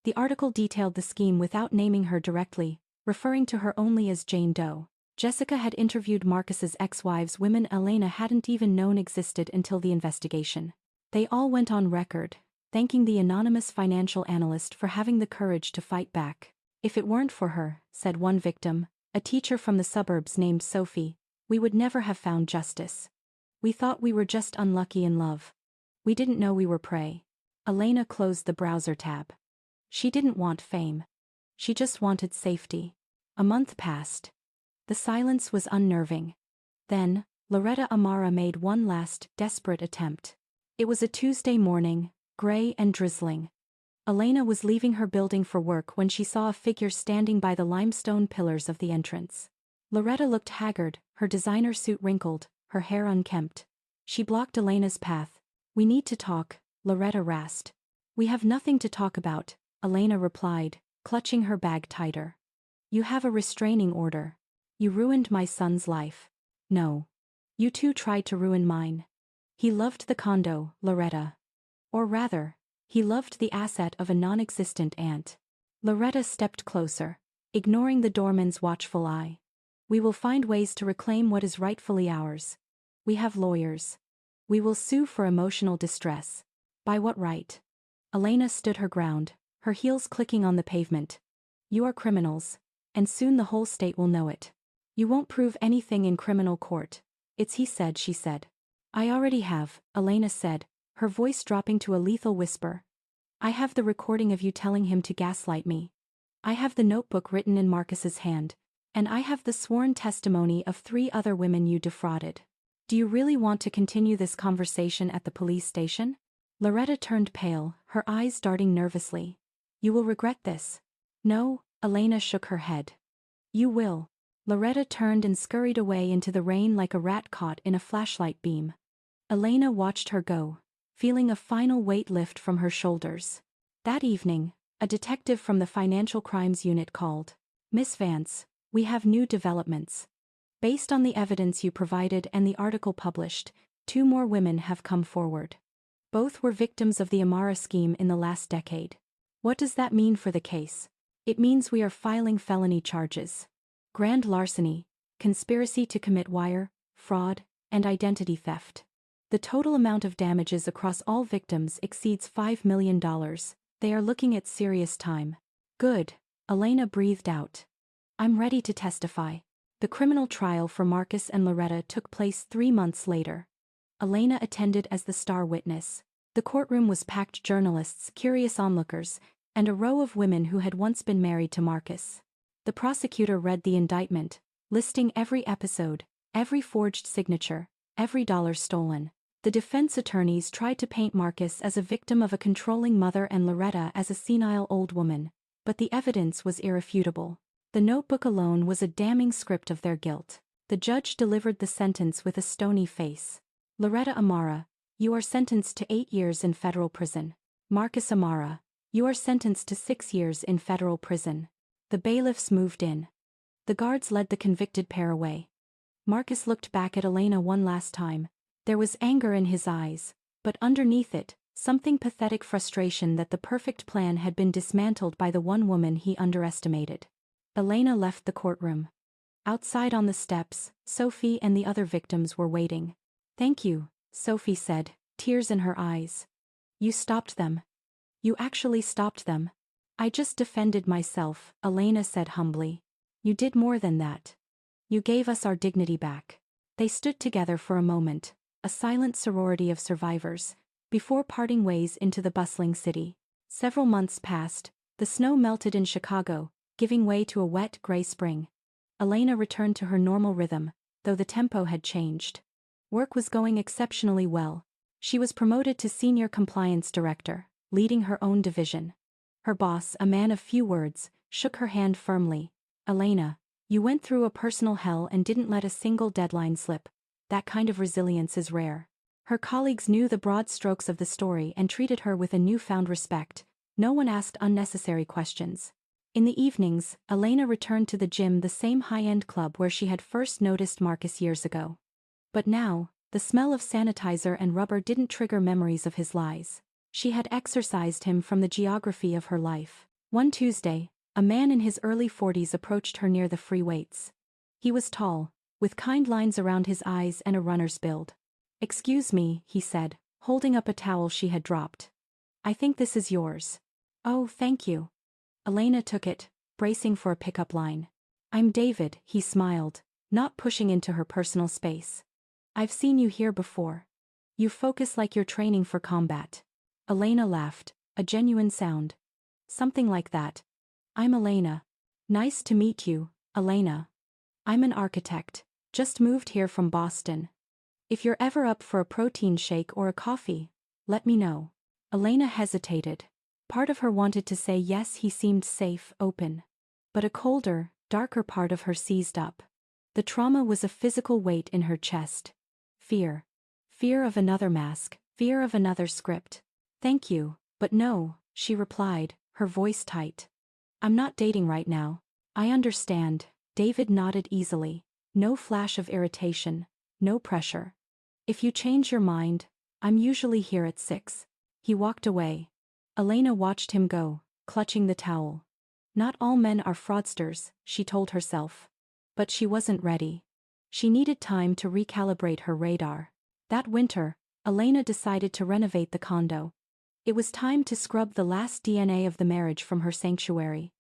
The article detailed the scheme without naming her directly, referring to her only as Jane Doe. Jessica had interviewed Marcus's ex-wives, women Elena hadn't even known existed until the investigation. They all went on record, thanking the anonymous financial analyst for having the courage to fight back. If it weren't for her, said one victim, a teacher from the suburbs named Sophie, we would never have found justice. We thought we were just unlucky in love. We didn't know we were prey. Elena closed the browser tab. She didn't want fame. She just wanted safety. A month passed. The silence was unnerving. Then, Loretta Amara made one last, desperate attempt. It was a Tuesday morning, gray and drizzling. Elena was leaving her building for work when she saw a figure standing by the limestone pillars of the entrance. Loretta looked haggard, her designer suit wrinkled, her hair unkempt. She blocked Elena's path. We need to talk, Loretta rasped. We have nothing to talk about, Elena replied, clutching her bag tighter. You have a restraining order. You ruined my son's life. No. You too tried to ruin mine. He loved the condo, Loretta. Or rather, he loved the asset of a non-existent aunt. Loretta stepped closer, ignoring the doorman's watchful eye. We will find ways to reclaim what is rightfully ours. We have lawyers. We will sue for emotional distress. By what right? Elena stood her ground, her heels clicking on the pavement. You are criminals, and soon the whole state will know it. You won't prove anything in criminal court. It's he said, she said. I already have, Elena said, her voice dropping to a lethal whisper. I have the recording of you telling him to gaslight me. I have the notebook written in Marcus's hand, and I have the sworn testimony of 3 other women you defrauded. Do you really want to continue this conversation at the police station? Loretta turned pale, her eyes darting nervously. You will regret this. No, Elena shook her head. You will. Loretta turned and scurried away into the rain like a rat caught in a flashlight beam. Elena watched her go, feeling a final weight lift from her shoulders. That evening, a detective from the Financial Crimes Unit called. Miss Vance, we have new developments. Based on the evidence you provided and the article published, 2 more women have come forward. Both were victims of the Amara scheme in the last decade. What does that mean for the case? It means we are filing felony charges. Grand larceny, conspiracy to commit wire, fraud, and identity theft. The total amount of damages across all victims exceeds $5 million. They are looking at serious time. Good, Elena breathed out. I'm ready to testify. The criminal trial for Marcus and Loretta took place 3 months later. Elena attended as the star witness. The courtroom was packed journalists, curious onlookers, and a row of women who had once been married to Marcus. The prosecutor read the indictment, listing every episode, every forged signature, every dollar stolen. The defense attorneys tried to paint Marcus as a victim of a controlling mother and Loretta as a senile old woman, but the evidence was irrefutable. The notebook alone was a damning script of their guilt. The judge delivered the sentence with a stony face. Loretta Amara, you are sentenced to 8 years in federal prison. Marcus Amara, you are sentenced to 6 years in federal prison. The bailiffs moved in. The guards led the convicted pair away. Marcus looked back at Elena one last time. There was anger in his eyes, but underneath it, something pathetic frustration that the perfect plan had been dismantled by the one woman he underestimated. Elena left the courtroom. Outside on the steps, Sophie and the other victims were waiting. Thank you, Sophie said, tears in her eyes. You stopped them. You actually stopped them. I just defended myself, Elena said humbly. You did more than that. You gave us our dignity back. They stood together for a moment, a silent sorority of survivors, before parting ways into the bustling city. Several months passed, the snow melted in Chicago, giving way to a wet, gray spring. Elena returned to her normal rhythm, though the tempo had changed. Work was going exceptionally well. She was promoted to senior compliance director, leading her own division. Her boss, a man of few words, shook her hand firmly. Elena, you went through a personal hell and didn't let a single deadline slip. That kind of resilience is rare. Her colleagues knew the broad strokes of the story and treated her with a newfound respect. No one asked unnecessary questions. In the evenings, Elena returned to the gym, the same high-end club where she had first noticed Marcus years ago. But now, the smell of sanitizer and rubber didn't trigger memories of his lies. She had exorcised him from the geography of her life. One Tuesday, a man in his early 40s approached her near the free weights. He was tall, with kind lines around his eyes and a runner's build. Excuse me, he said, holding up a towel she had dropped. I think this is yours. Oh, thank you. Elena took it, bracing for a pickup line. I'm David, he smiled, not pushing into her personal space. I've seen you here before. You focus like you're training for combat. Elena laughed, a genuine sound. Something like that. I'm Elena. Nice to meet you, Elena. I'm an architect, just moved here from Boston. If you're ever up for a protein shake or a coffee, let me know. Elena hesitated. Part of her wanted to say yes, he seemed safe, open. But a colder, darker part of her seized up. The trauma was a physical weight in her chest. Fear. Fear of another mask, fear of another script. Thank you, but no, she replied, her voice tight. I'm not dating right now. I understand. David nodded easily. No flash of irritation, no pressure. If you change your mind, I'm usually here at 6. He walked away. Elena watched him go, clutching the towel. Not all men are fraudsters, she told herself. But she wasn't ready. She needed time to recalibrate her radar. That winter, Elena decided to renovate the condo. It was time to scrub the last DNA of the marriage from her sanctuary.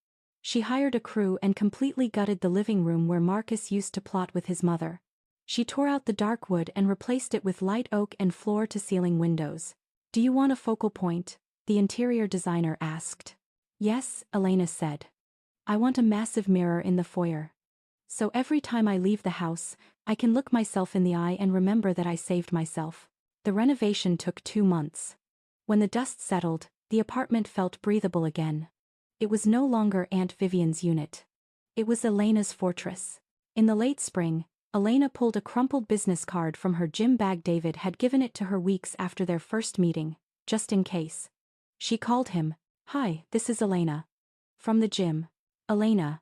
She hired a crew and completely gutted the living room where Marcus used to plot with his mother. She tore out the dark wood and replaced it with light oak and floor-to-ceiling windows. Do you want a focal point? The interior designer asked. Yes, Elena said. I want a massive mirror in the foyer. So every time I leave the house, I can look myself in the eye and remember that I saved myself. The renovation took 2 months. When the dust settled, the apartment felt breathable again. It was no longer Aunt Vivian's unit. It was Elena's fortress. In the late spring, Elena pulled a crumpled business card from her gym bag. David had given it to her weeks after their first meeting, just in case. She called him. Hi, this is Elena. From the gym. Elena.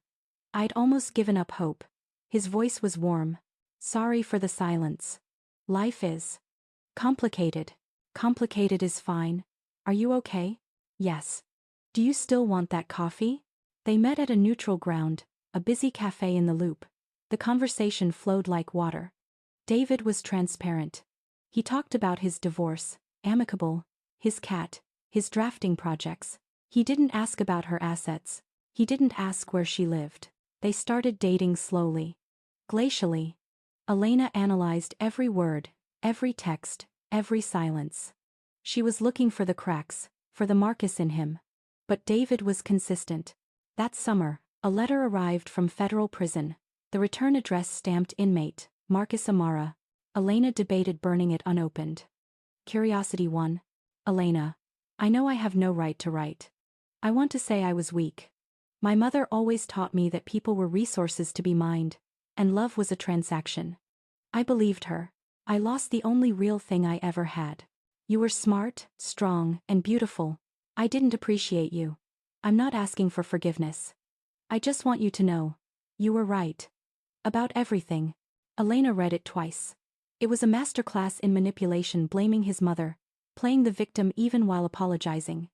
I'd almost given up hope. His voice was warm. Sorry for the silence. Life is complicated. Complicated is fine. Are you okay? Yes. Do you still want that coffee? They met at a neutral ground, a busy cafe in the Loop. The conversation flowed like water. David was transparent. He talked about his divorce, amicable, his cat, his drafting projects. He didn't ask about her assets. He didn't ask where she lived. They started dating slowly. Glacially. Elena analyzed every word, every text, every silence. She was looking for the cracks, for the Marcus in him. But David was consistent. That summer, a letter arrived from federal prison. The return address stamped inmate, Marcus Amara. Elena debated burning it unopened. Curiosity 1. Elena. I know I have no right to write. I want to say I was weak. My mother always taught me that people were resources to be mined, and love was a transaction. I believed her. I lost the only real thing I ever had. You were smart, strong, and beautiful. I didn't appreciate you. I'm not asking for forgiveness. I just want you to know. You were right. About everything. Elena read it twice. It was a masterclass in manipulation, blaming his mother, playing the victim even while apologizing.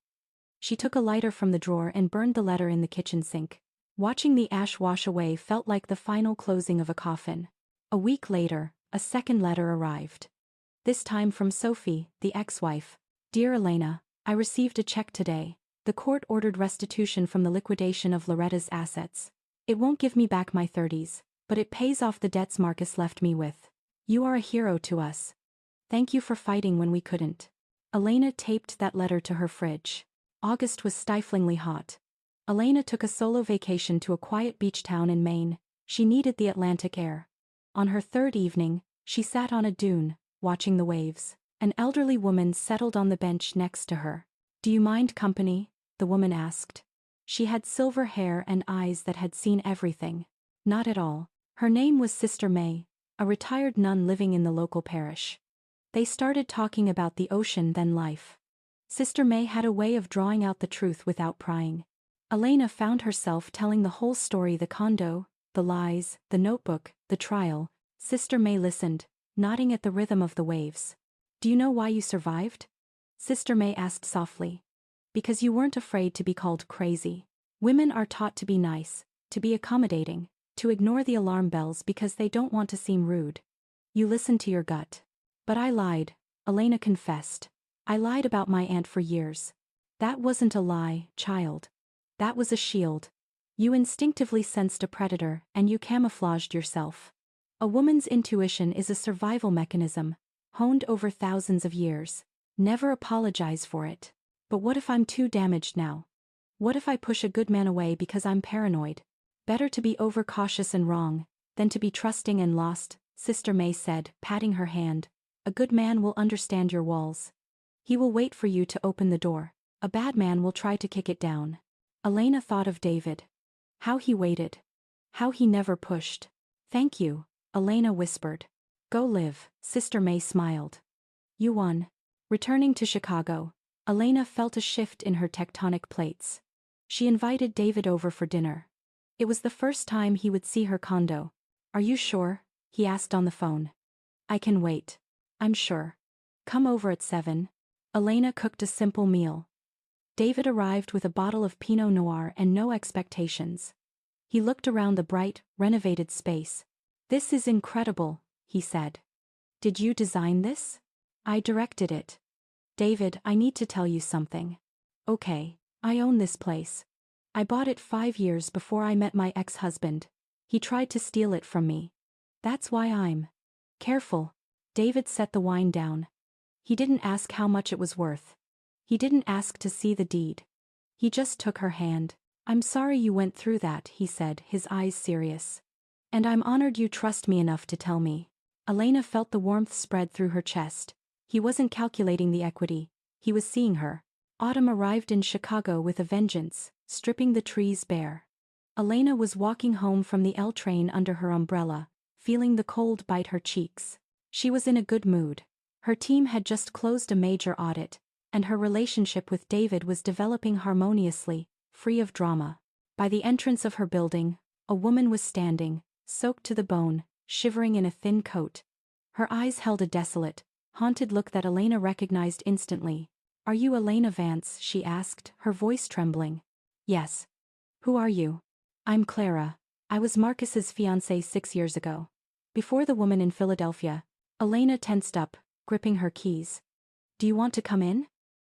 She took a lighter from the drawer and burned the letter in the kitchen sink. Watching the ash wash away felt like the final closing of a coffin. A week later, a second letter arrived. This time from Sophie, the ex-wife. Dear Elena, I received a check today. The court ordered restitution from the liquidation of Loretta's assets. It won't give me back my 30s, but it pays off the debts Marcus left me with. You are a hero to us. Thank you for fighting when we couldn't. Elena taped that letter to her fridge. August was stiflingly hot. Elena took a solo vacation to a quiet beach town in Maine. She needed the Atlantic air. On her third evening, she sat on a dune, watching the waves. An elderly woman settled on the bench next to her. Do you mind company? The woman asked. She had silver hair and eyes that had seen everything. Not at all. Her name was Sister May, a retired nun living in the local parish. They started talking about the ocean, then life. Sister May had a way of drawing out the truth without prying. Elena found herself telling the whole story: the condo, the lies, the notebook, the trial. Sister May listened, nodding at the rhythm of the waves. Do you know why you survived? Sister May asked softly. Because you weren't afraid to be called crazy. Women are taught to be nice, to be accommodating, to ignore the alarm bells because they don't want to seem rude. You listened to your gut. But I lied, Elena confessed. I lied about my aunt for years. That wasn't a lie, child. That was a shield. You instinctively sensed a predator and you camouflaged yourself. A woman's intuition is a survival mechanism, honed over thousands of years. Never apologize for it. But what if I'm too damaged now? What if I push a good man away because I'm paranoid? Better to be overcautious and wrong than to be trusting and lost, Sister May said, patting her hand. A good man will understand your walls. He will wait for you to open the door. A bad man will try to kick it down. Elena thought of David. How he waited. How he never pushed. Thank you, Elena whispered. Go live, Sister May smiled. You won. Returning to Chicago, Elena felt a shift in her tectonic plates. She invited David over for dinner. It was the first time he would see her condo. Are you sure? He asked on the phone. I can wait. I'm sure. Come over at 7. Elena cooked a simple meal. David arrived with a bottle of Pinot Noir and no expectations. He looked around the bright, renovated space. This is incredible, he said. Did you design this? I directed it. David, I need to tell you something. Okay, I own this place. I bought it 5 years before I met my ex-husband. He tried to steal it from me. That's why I'm careful. David set the wine down. He didn't ask how much it was worth. He didn't ask to see the deed. He just took her hand. I'm sorry you went through that, he said, his eyes serious. And I'm honored you trust me enough to tell me. Elena felt the warmth spread through her chest. He wasn't calculating the equity. He was seeing her. Autumn arrived in Chicago with a vengeance, stripping the trees bare. Elena was walking home from the L train under her umbrella, feeling the cold bite her cheeks. She was in a good mood. Her team had just closed a major audit, and her relationship with David was developing harmoniously, free of drama. By the entrance of her building, a woman was standing, soaked to the bone, shivering in a thin coat. Her eyes held a desolate, haunted look that Elena recognized instantly. Are you Elena Vance? She asked, her voice trembling. Yes. Who are you? I'm Clara. I was Marcus's fiancée 6 years ago. Before the woman in Philadelphia, Elena tensed up, gripping her keys. Do you want to come in?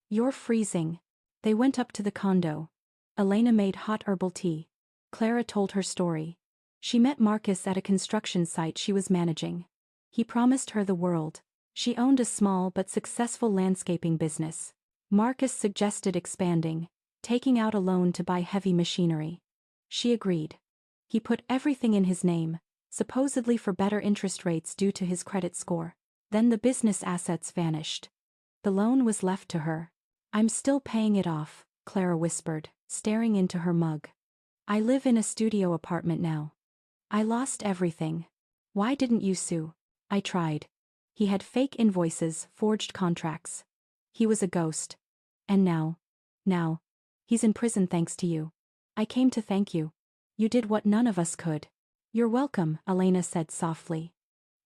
You're freezing. They went up to the condo. Elena made hot herbal tea. Clara told her story. She met Marcus at a construction site she was managing. He promised her the world. She owned a small but successful landscaping business. Marcus suggested expanding, taking out a loan to buy heavy machinery. She agreed. He put everything in his name, supposedly for better interest rates due to his credit score. Then the business assets vanished. The loan was left to her. I'm still paying it off, Clara whispered, staring into her mug. I live in a studio apartment now. I lost everything. Why didn't you sue? I tried. He had fake invoices, forged contracts. He was a ghost. And now, he's in prison thanks to you. I came to thank you. You did what none of us could. You're welcome, Elena said softly.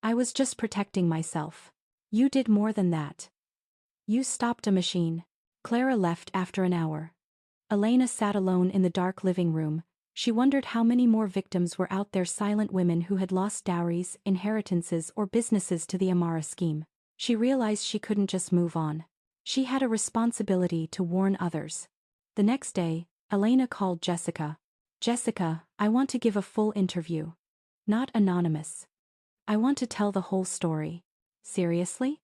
I was just protecting myself. You did more than that. You stopped a machine. Clara left after an hour. Elena sat alone in the dark living room. She wondered how many more victims were out there, silent women who had lost dowries, inheritances, or businesses to the Amara scheme. She realized she couldn't just move on. She had a responsibility to warn others. The next day, Elena called Jessica. Jessica, I want to give a full interview. Not anonymous. I want to tell the whole story. Seriously?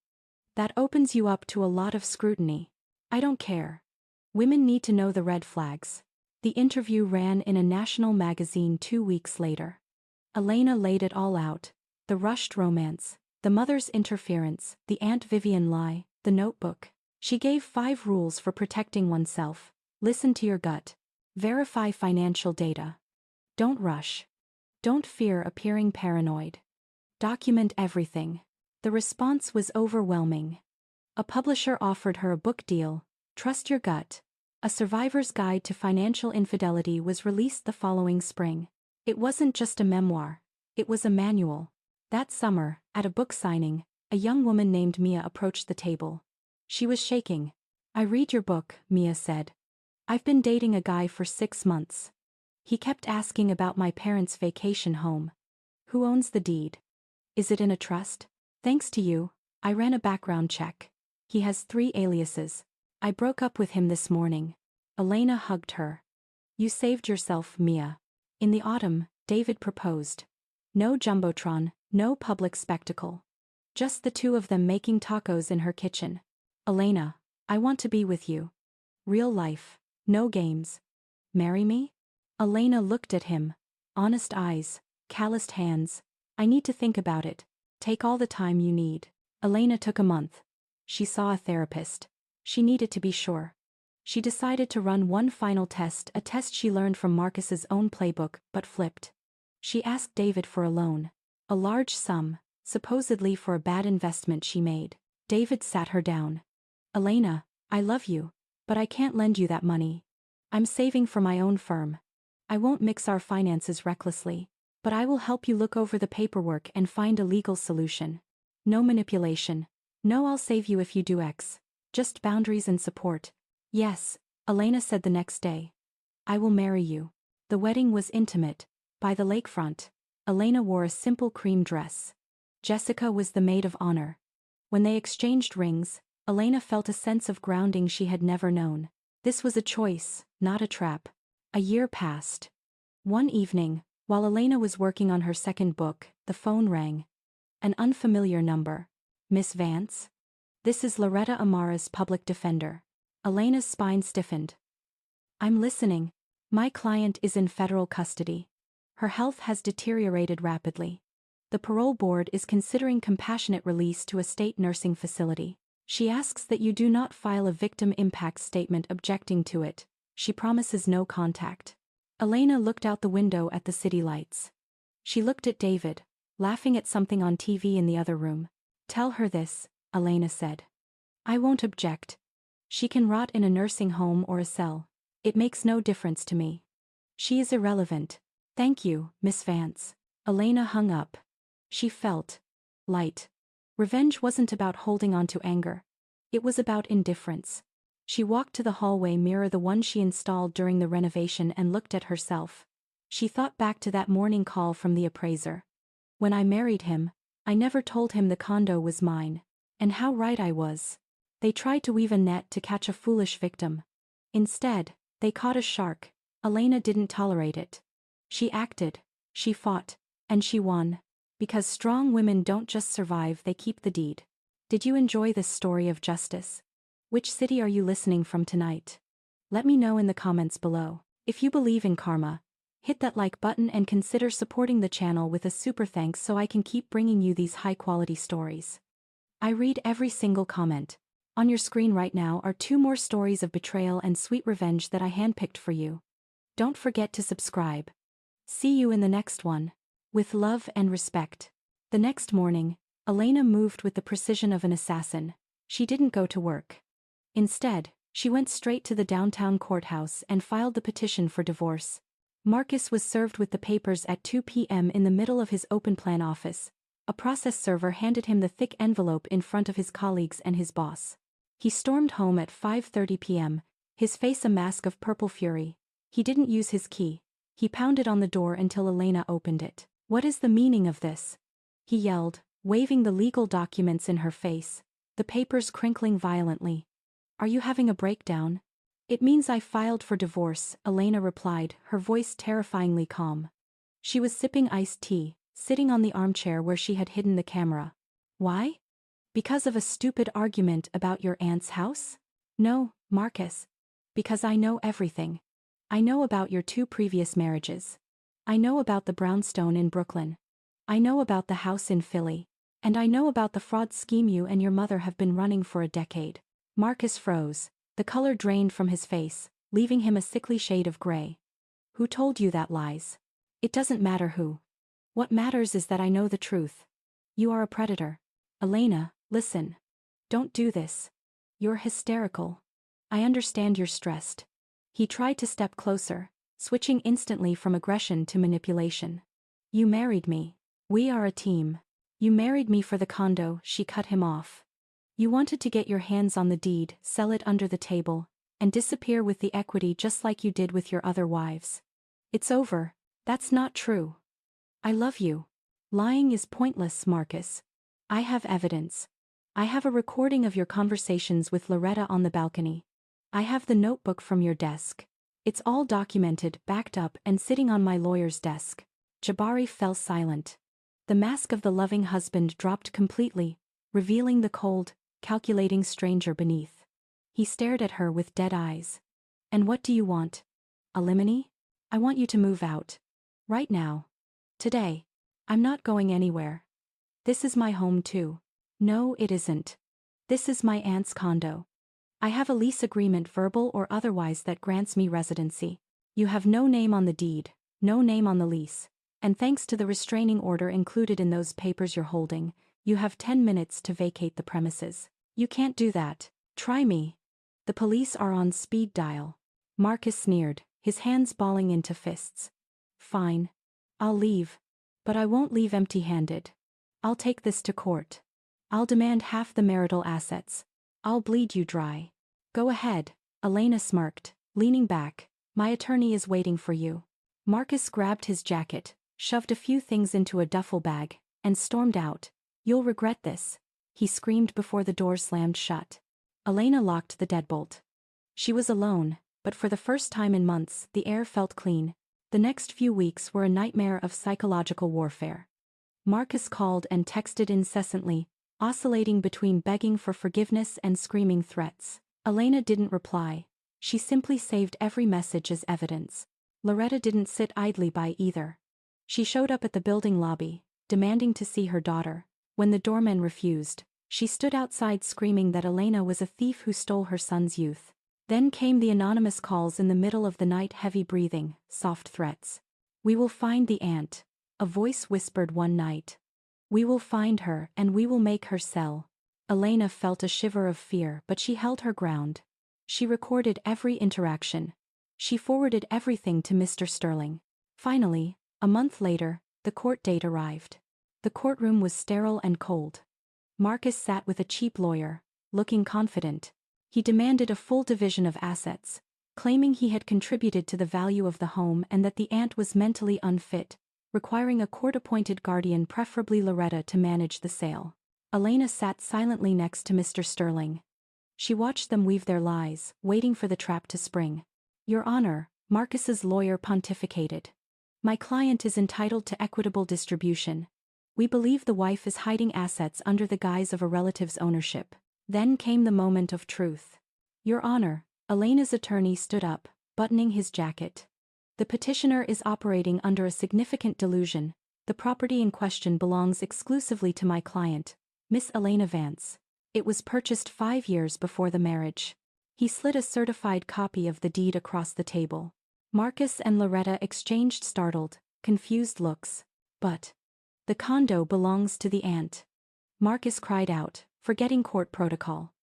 That opens you up to a lot of scrutiny. I don't care. Women need to know the red flags. The interview ran in a national magazine 2 weeks later. Elena laid it all out. The rushed romance, the mother's interference, the Aunt Vivian lie, the notebook. She gave 5 rules for protecting oneself. Listen to your gut. Verify financial data. Don't rush. Don't fear appearing paranoid. Document everything. The response was overwhelming. A publisher offered her a book deal. Trust Your Gut. A Survivor's Guide to Financial Infidelity was released the following spring. It wasn't just a memoir. It was a manual. That summer, at a book signing, a young woman named Mia approached the table. She was shaking. I read your book, Mia said. I've been dating a guy for 6 months. He kept asking about my parents' vacation home. Who owns the deed? Is it in a trust? Thanks to you, I ran a background check. He has 3 aliases. I broke up with him this morning. Elena hugged her. You saved yourself, Mia. In the autumn, David proposed. No jumbotron, no public spectacle. Just the 2 of them making tacos in her kitchen. Elena, I want to be with you. Real life, no games. Marry me? Elena looked at him. Honest eyes, calloused hands. I need to think about it. Take all the time you need. Elena took a month. She saw a therapist. She needed to be sure. She decided to run one final test, a test she learned from Marcus's own playbook, but flipped. She asked David for a loan. A large sum, supposedly for a bad investment she made. David sat her down. Elena, I love you, but I can't lend you that money. I'm saving for my own firm. I won't mix our finances recklessly, but I will help you look over the paperwork and find a legal solution. No manipulation. No, I'll save you if you do X. Just boundaries and support. Yes, Elena said the next day. I will marry you. The wedding was intimate. By the lakefront, Elena wore a simple cream dress. Jessica was the maid of honor. When they exchanged rings, Elena felt a sense of grounding she had never known. This was a choice, not a trap. A year passed. One evening, while Elena was working on her second book, the phone rang. An unfamiliar number. Miss Vance? This is Loretta Amara's public defender. Elena's spine stiffened. I'm listening. My client is in federal custody. Her health has deteriorated rapidly. The parole board is considering compassionate release to a state nursing facility. She asks that you do not file a victim impact statement objecting to it. She promises no contact. Elena looked out the window at the city lights. She looked at David, laughing at something on TV in the other room. Tell her this, Elena said. I won't object. She can rot in a nursing home or a cell. It makes no difference to me. She is irrelevant. Thank you, Miss Vance. Elena hung up. She felt light. Revenge wasn't about holding on to anger. It was about indifference. She walked to the hallway mirror, the one she installed during the renovation, and looked at herself. She thought back to that morning call from the appraiser. When I married him, I never told him the condo was mine. And how right I was. They tried to weave a net to catch a foolish victim. Instead, they caught a shark. Elena didn't tolerate it. She acted, she fought, and she won. Because strong women don't just survive, they keep the deed. Did you enjoy this story of justice? Which city are you listening from tonight? Let me know in the comments below. If you believe in karma, hit that like button and consider supporting the channel with a super thanks so I can keep bringing you these high-quality stories. I read every single comment. On your screen right now are 2 more stories of betrayal and sweet revenge that I handpicked for you. Don't forget to subscribe. See you in the next one. With love and respect. The next morning, Elena moved with the precision of an assassin. She didn't go to work. Instead, she went straight to the downtown courthouse and filed the petition for divorce. Marcus was served with the papers at 2 p.m. in the middle of his open plan office. A process server handed him the thick envelope in front of his colleagues and his boss. He stormed home at 5:30 p.m., his face a mask of purple fury. He didn't use his key. He pounded on the door until Elena opened it. "What is the meaning of this?" he yelled, waving the legal documents in her face, the papers crinkling violently. "Are you having a breakdown?" "It means I filed for divorce," Elena replied, her voice terrifyingly calm. She was sipping iced tea, sitting on the armchair where she had hidden the camera. "Why? Because of a stupid argument about your aunt's house?" "No, Marcus. Because I know everything. I know about your 2 previous marriages. I know about the brownstone in Brooklyn. I know about the house in Philly. And I know about the fraud scheme you and your mother have been running for a decade." Marcus froze. The color drained from his face, leaving him a sickly shade of gray. "Who told you that lies?" "It doesn't matter who. What matters is that I know the truth. You are a predator." "Elena, listen. Don't do this. You're hysterical. I understand you're stressed." He tried to step closer, switching instantly from aggression to manipulation. "You married me. We are a team. You married me for the condo," she cut him off. "You wanted to get your hands on the deed, sell it under the table, and disappear with the equity just like you did with your other wives. It's over. That's not true. I love you. Lying is pointless, Marcus. I have evidence. I have a recording of your conversations with Loretta on the balcony. I have the notebook from your desk. It's all documented, backed up, and sitting on my lawyer's desk." Jabari fell silent. The mask of the loving husband dropped completely, revealing the cold, calculating stranger beneath. He stared at her with dead eyes. "And what do you want? Alimony? I want you to move out. Right now. Today. I'm not going anywhere. This is my home too." "No, it isn't. This is my aunt's condo. I have a lease agreement, verbal or otherwise, that grants me residency. You have no name on the deed, no name on the lease. And thanks to the restraining order included in those papers you're holding, you have 10 minutes to vacate the premises." "You can't do that. Try me. The police are on speed dial." Marcus sneered, his hands balling into fists. "Fine. I'll leave. But I won't leave empty-handed. I'll take this to court. I'll demand half the marital assets. I'll bleed you dry." "Go ahead," Elena smirked, leaning back. "My attorney is waiting for you." Marcus grabbed his jacket, shoved a few things into a duffel bag, and stormed out. "You'll regret this," he screamed before the door slammed shut. Elena locked the deadbolt. She was alone, but for the first time in months the air felt clean. The next few weeks were a nightmare of psychological warfare. Marcus called and texted incessantly, oscillating between begging for forgiveness and screaming threats. Elena didn't reply. She simply saved every message as evidence. Loretta didn't sit idly by either. She showed up at the building lobby, demanding to see her daughter. When the doorman refused, she stood outside screaming that Elena was a thief who stole her son's youth. Then came the anonymous calls in the middle of the night, heavy breathing, soft threats. "We will find the aunt," a voice whispered one night. "We will find her and we will make her sell." Elena felt a shiver of fear, but she held her ground. She recorded every interaction. She forwarded everything to Mr. Sterling. Finally, a month later, the court date arrived. The courtroom was sterile and cold. Marcus sat with a cheap lawyer, looking confident. He demanded a full division of assets, claiming he had contributed to the value of the home and that the aunt was mentally unfit, requiring a court-appointed guardian, preferably Loretta, to manage the sale. Elena sat silently next to Mr. Sterling. She watched them weave their lies, waiting for the trap to spring. "Your Honor," Marcus's lawyer pontificated. "My client is entitled to equitable distribution. We believe the wife is hiding assets under the guise of a relative's ownership." Then came the moment of truth. "Your Honor," Elena's attorney stood up, buttoning his jacket. "The petitioner is operating under a significant delusion. The property in question belongs exclusively to my client, Miss Elena Vance. It was purchased 5 years before the marriage." He slid a certified copy of the deed across the table. Marcus and Loretta exchanged startled, confused looks. "But the condo belongs to the aunt," Marcus cried out, forgetting court protocol.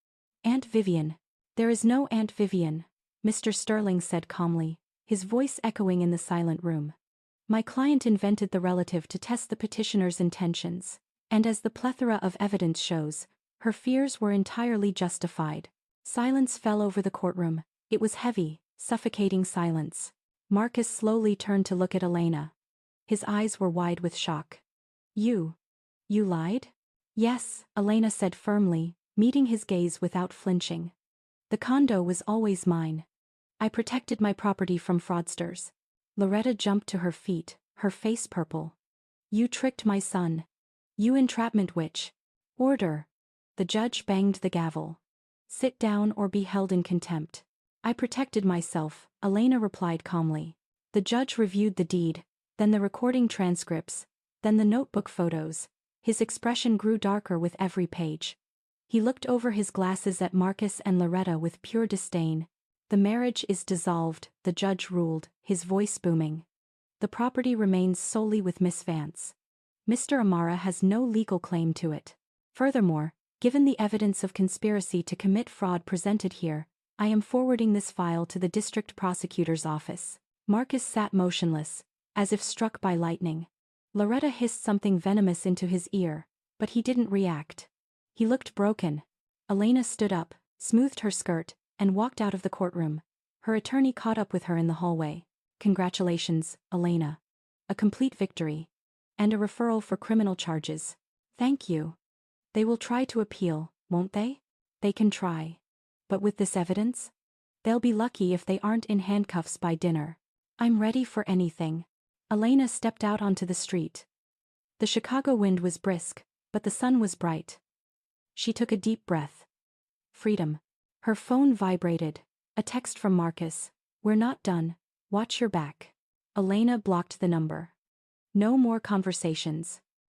"Aunt Vivian." "There is no Aunt Vivian," Mr. Sterling said calmly, his voice echoing in the silent room. "My client invented the relative to test the petitioner's intentions, and as the plethora of evidence shows, her fears were entirely justified." Silence fell over the courtroom. It was heavy, suffocating silence. Marcus slowly turned to look at Elena. His eyes were wide with shock. You lied?" "Yes," Elena said firmly, meeting his gaze without flinching. "The condo was always mine. I protected my property from fraudsters." Loretta jumped to her feet, her face purple. "You tricked my son. You entrapment witch." "Order." The judge banged the gavel. "Sit down or be held in contempt." "I protected myself," Elena replied calmly. The judge reviewed the deed, then the recording transcripts, then the notebook photos. His expression grew darker with every page. He looked over his glasses at Marcus and Loretta with pure disdain. "The marriage is dissolved," the judge ruled, his voice booming. "The property remains solely with Miss Vance. Mr. Amara has no legal claim to it. Furthermore, given the evidence of conspiracy to commit fraud presented here, I am forwarding this file to the district prosecutor's office." Marcus sat motionless, as if struck by lightning. Loretta hissed something venomous into his ear, but he didn't react. He looked broken. Elena stood up, smoothed her skirt, and walked out of the courtroom. Her attorney caught up with her in the hallway. "Congratulations, Elena. A complete victory. And a referral for criminal charges." "Thank you. They will try to appeal, won't they?" "They can try. But with this evidence? They'll be lucky if they aren't in handcuffs by dinner." "I'm ready for anything." Elena stepped out onto the street. The Chicago wind was brisk, but the sun was bright. She took a deep breath. Freedom. Her phone vibrated. A text from Marcus. "We're not done. Watch your back." Elena blocked the number. No more conversations.